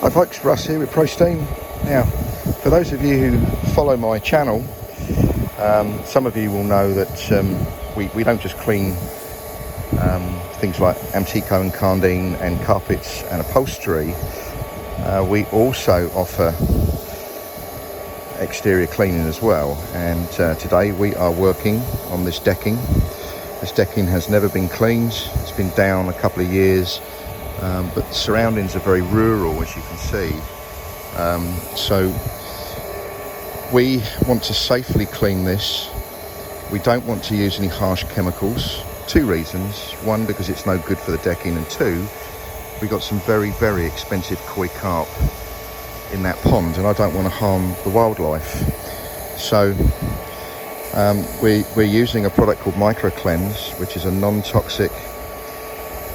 Hi folks, Russ here with ProSteam. Now, for those of you who follow my channel, some of you will know that we don't just clean things like Amtico and Cardine and carpets and upholstery. We also offer exterior cleaning as well, and today we are working on this decking. This decking has never been cleaned. It's been down a couple of years. But the surroundings are very rural, as you can see. So we want to safely clean this. We don't want to use any harsh chemicals. Two reasons. One, because it's no good for the decking, and two, we got some very, very expensive koi carp in that pond, and I don't want to harm the wildlife. So we're using a product called MicroCleanse, which is a non-toxic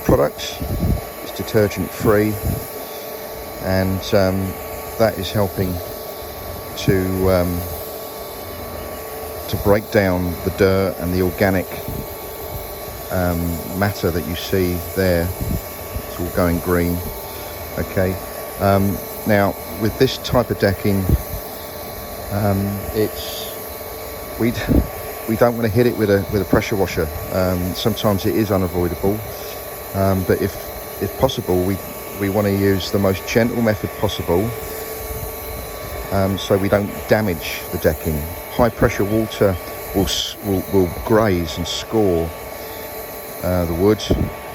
product. Detergent free, and that is helping to break down the dirt and the organic matter that you see there. It's all going green. Okay, now with this type of decking, we don't want to hit it with a pressure washer. Sometimes it is unavoidable, but if possible, we want to use the most gentle method possible, so we don't damage the decking. High pressure water will graze and score the wood,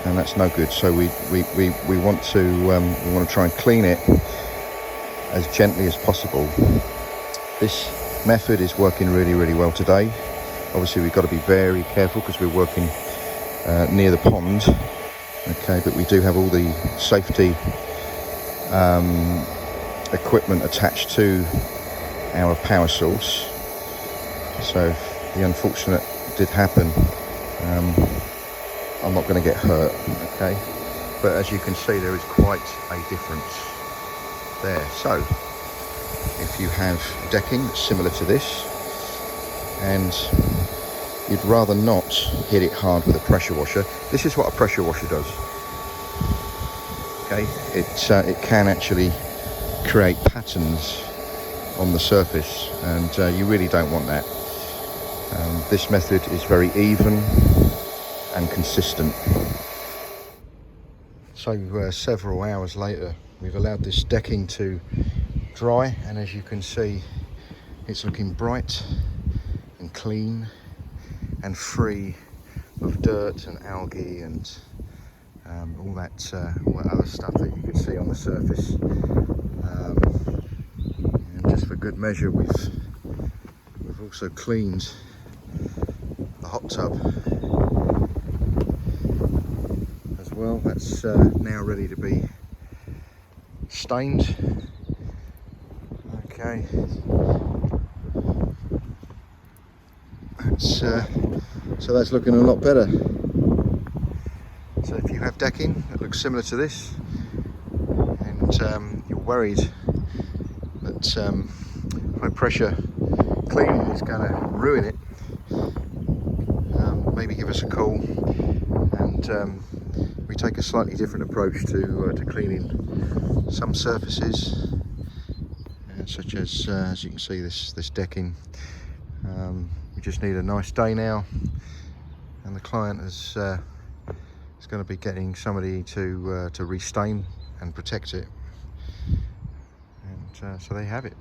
and that's no good. So we want to try and clean it as gently as possible. This method is working really, really well today. Obviously, we've got to be very careful because we're working near the pond. Okay, but we do have all the safety equipment attached to our power source. So if the unfortunate did happen, I'm not going to get hurt. Okay, but as you can see, there is quite a difference there. So if you have decking similar to this, and you'd rather not hit it hard with a pressure washer, this is what a pressure washer does. Okay, it can actually create patterns on the surface, and you really don't want that. This method is very even and consistent. So several hours later, we've allowed this decking to dry, and as you can see, it's looking bright and clean and free of dirt and algae and all that other stuff that you can see on the surface. And just for good measure, we've also cleaned the hot tub as well. That's now ready to be stained. Okay. So that's looking a lot better. So if you have decking that looks similar to this, and you're worried that high pressure cleaning is going to ruin it, maybe give us a call, and we take a slightly different approach to cleaning some surfaces, such as you can see, this decking. We just need a nice day now, and the client is going to be getting somebody to restain and protect it, and so they have it.